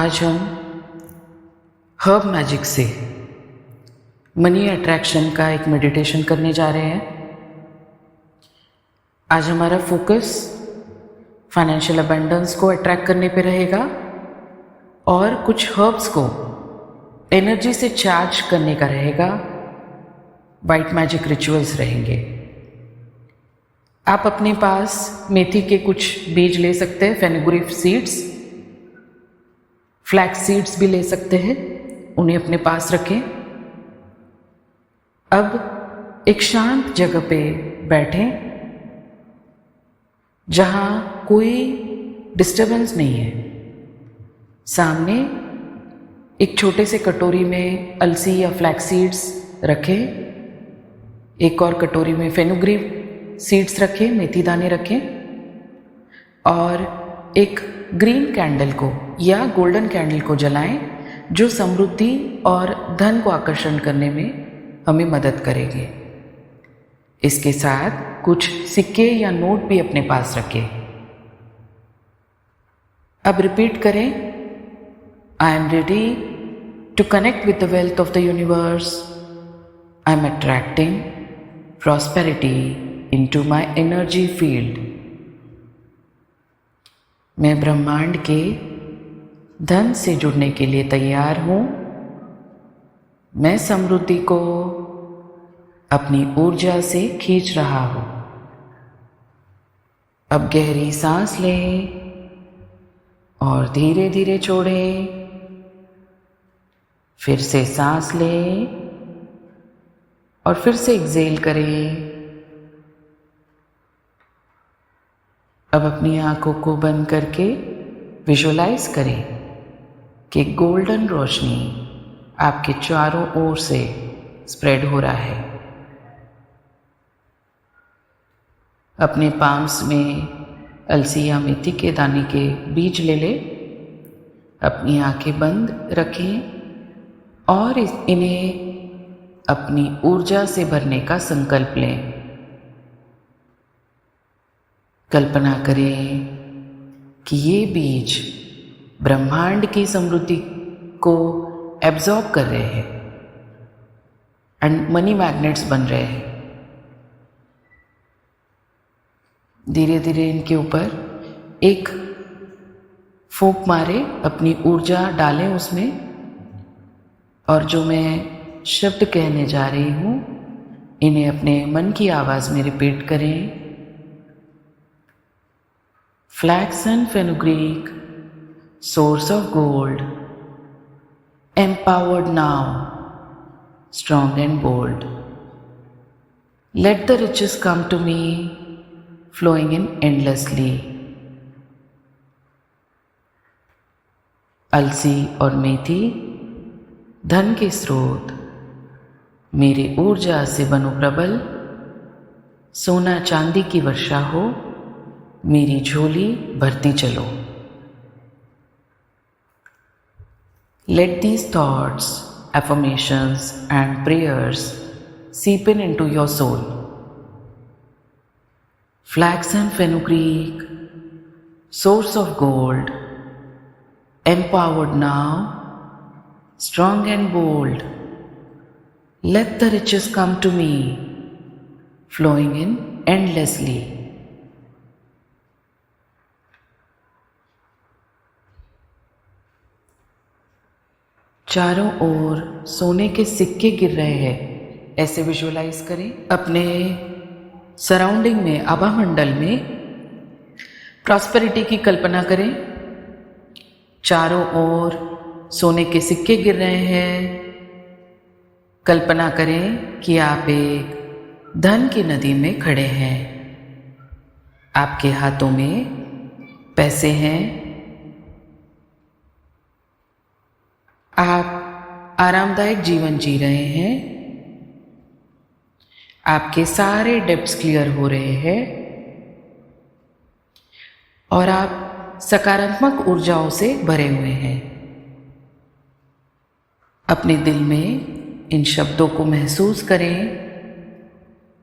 आज हम herb magic से मनी अट्रैक्शन का एक मेडिटेशन करने जा रहे हैं। आज हमारा फोकस फाइनेंशियल अबंडेंस को अट्रैक्ट करने पे रहेगा और कुछ हर्ब्स को एनर्जी से चार्ज करने का रहेगा। वाइट मैजिक रिचुअल्स रहेंगे। आप अपने पास मेथी के कुछ बीज ले सकते हैं, फेनुग्रीक सीड्स, फ्लैक्स सीड्स भी ले सकते हैं, उन्हें अपने पास रखें। अब एक शांत जगह पे बैठें जहां कोई डिस्टरबेंस नहीं है। सामने एक छोटे से कटोरी में अलसी या फ्लैक्स सीड्स रखें, एक और कटोरी में फेनुग्रीक सीड्स रखें, मेथी दाने रखें, और एक ग्रीन कैंडल को या गोल्डन कैंडल को जलाएं जो समृद्धि और धन को आकर्षण करने में हमें मदद करेंगे। इसके साथ कुछ सिक्के या नोट भी अपने पास रखें। अब रिपीट करें, I am ready to connect with the wealth of the universe. I am attracting prosperity into my energy field. मैं ब्रह्मांड के धन से जुड़ने के लिए तैयार हूँ। मैं समृद्धि को अपनी ऊर्जा से खींच रहा हूँ। अब गहरी सांस लें और धीरे धीरे छोड़ें। फिर से सांस लें और फिर से एक्सहेल करें। अब अपनी आंखों को बंद करके विजुअलाइज करें कि गोल्डन रोशनी आपके चारों ओर से स्प्रेड हो रहा है। अपने पाम्स में अलसी या मेथी के दाने के बीज ले लें। अपनी आंखें बंद रखें और इन्हें अपनी ऊर्जा से भरने का संकल्प लें। कल्पना करें कि ये बीज ब्रह्मांड की समृद्धि को एब्जॉर्ब कर रहे हैं एंड मनी मैग्नेट्स बन रहे हैं। धीरे धीरे इनके ऊपर एक फूंक मारे, अपनी ऊर्जा डालें उसमें, और जो मैं शब्द कहने जा रही हूँ इन्हें अपने मन की आवाज़ में रिपीट करें। Flax and fenugreek, source of gold, empowered now, strong and bold. Let the riches come to me, flowing in endlessly. अलसी और मेथी धन के स्रोत, मेरी ऊर्जा से बनो प्रबल। सोना चांदी की वर्षा हो, मेरी झोली भरती चलो। Let these thoughts, affirmations and prayers seep into your soul. Flax and fenugreek, source of gold, empowered now, strong and bold. Let the riches come to me, flowing in endlessly. चारों ओर सोने के सिक्के गिर रहे हैं, ऐसे विजुअलाइज करें। अपने सराउंडिंग में, आभा मंडल में प्रॉस्पेरिटी की कल्पना करें। चारों ओर सोने के सिक्के गिर रहे हैं। कल्पना करें कि आप एक धन की नदी में खड़े हैं। आपके हाथों में पैसे हैं। आप आरामदायक जीवन जी रहे हैं। आपके सारे डेब्ट्स क्लियर हो रहे हैं और आप सकारात्मक ऊर्जाओं से भरे हुए हैं। अपने दिल में इन शब्दों को महसूस करें।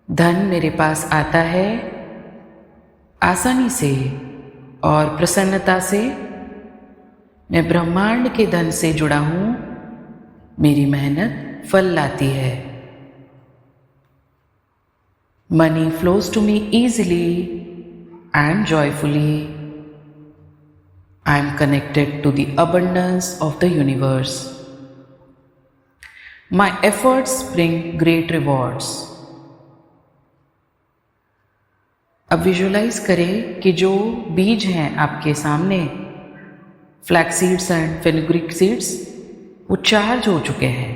धन मेरे पास आता है आसानी से और प्रसन्नता से। मैं ब्रह्मांड के धन से जुड़ा हूँ, मेरी मेहनत फल लाती है। Money flows to me easily and joyfully. I am connected to the abundance of the universe. My efforts bring great rewards. अब विजुअलाइज करें कि जो बीज हैं आपके सामने, flax seeds and fenugreek seeds, वो चार्ज हो चुके हैं,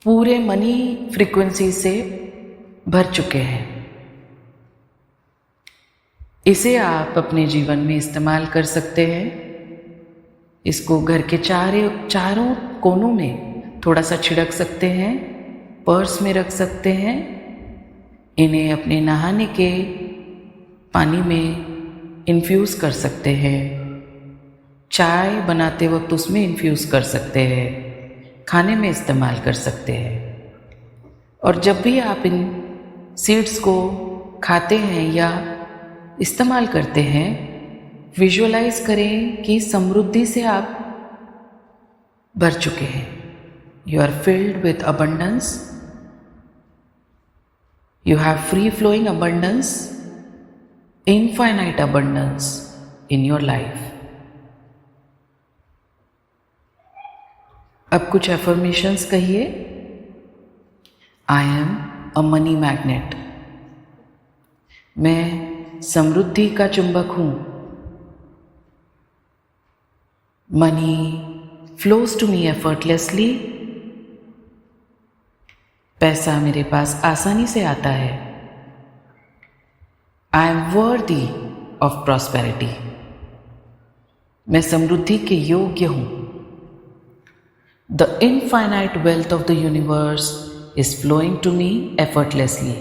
पूरे मनी फ्रीक्वेंसी से भर चुके हैं। इसे आप अपने जीवन में इस्तेमाल कर सकते हैं। इसको घर के चारों कोनों में थोड़ा सा छिड़क सकते हैं, पर्स में रख सकते हैं। इन्हें अपने नहाने के पानी में इन्फ्यूज़ कर सकते हैं, चाय बनाते वक्त उसमें इन्फ्यूज़ कर सकते हैं, खाने में इस्तेमाल कर सकते हैं। और जब भी आप इन सीड्स को खाते हैं या इस्तेमाल करते हैं, विजुअलाइज करें कि समृद्धि से आप भर चुके हैं। You are filled with abundance, you have free flowing abundance, infinite abundance in your life. अब कुछ एफर्मेशंस कहिए। I am a money magnet. मैं समृद्धि का चुंबक हूं। Money flows to me effortlessly. पैसा मेरे पास आसानी से आता है। I am worthy of prosperity. मैं समृद्धि के योग्य हूं। The infinite wealth of the universe is flowing to me effortlessly.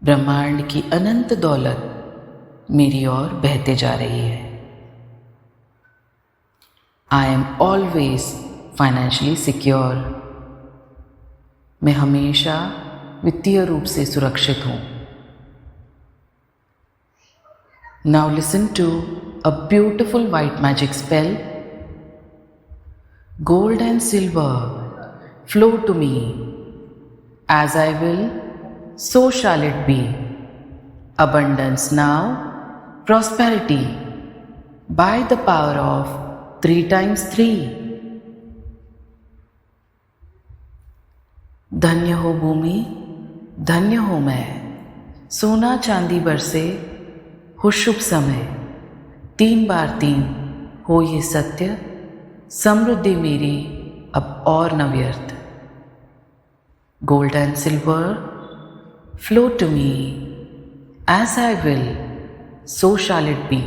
ब्रह्मांड की अनंत दौलत मेरी ओर बहते जा रही है। I am always financially secure. मैं हमेशा वित्तीय रूप से सुरक्षित हूँ। Now listen to a beautiful white magic spell. Gold and silver flow to me as I will, so shall it be. Abundance now, prosperity by the power of 3 times 3। धन्य हो भूमि, धन्य हो मैं। सोना चांदी बरसे हो शुभ समय। 3 बार 3 हो ये सत्य, समृद्धि मेरी अब और न व्यर्थ। Gold and silver flow to me as I will, so shall it be.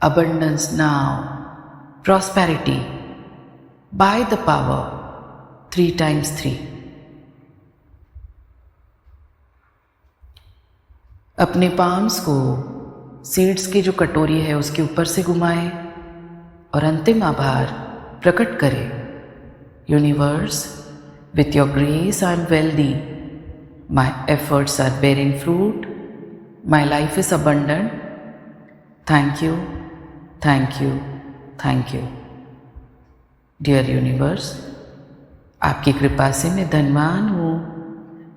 Abundance now, prosperity by the power 3 times 3। अपने पाम्स को सीड्स की जो कटोरी है उसके ऊपर से घुमाएं और अंतिम आभार प्रकट करें। Universe, with your grace I am wealthy, my efforts are bearing fruit, my life is abundant. Thank you, thank you, thank you. Dear universe, आपकी कृपा से मैं धनवान हूँ।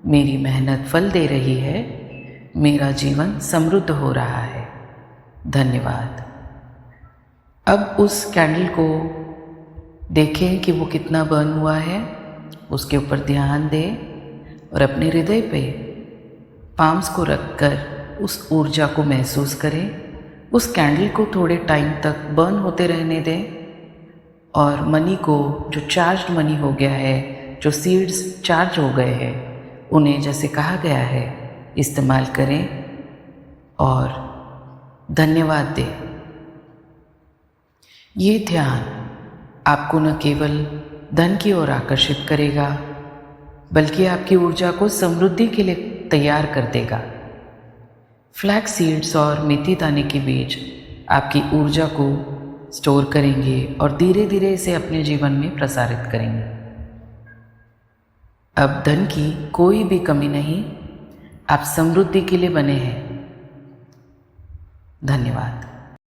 मेरी मेहनत फल दे रही है। मेरा जीवन समृद्ध हो रहा है। धन्यवाद। अब उस कैंडल को देखें कि वो कितना बर्न हुआ है। उसके ऊपर ध्यान दें और अपने हृदय पे पाम्स को रखकर उस ऊर्जा को महसूस करें। उस कैंडल को थोड़े टाइम तक बर्न होते रहने दें और मनी को, जो चार्ज्ड मनी हो गया है, जो सीड्स चार्ज हो गए हैं, उन्हें जैसे कहा गया है इस्तेमाल करें और धन्यवाद दें। ये ध्यान आपको न केवल धन की ओर आकर्षित करेगा, बल्कि आपकी ऊर्जा को समृद्धि के लिए तैयार कर देगा। फ्लैक्स सीड्स और मेथी दाने के बीज आपकी ऊर्जा को स्टोर करेंगे और धीरे धीरे इसे अपने जीवन में प्रसारित करेंगे। अब धन की कोई भी कमी नहीं। आप समृद्धि के लिए बने हैं। धन्यवाद।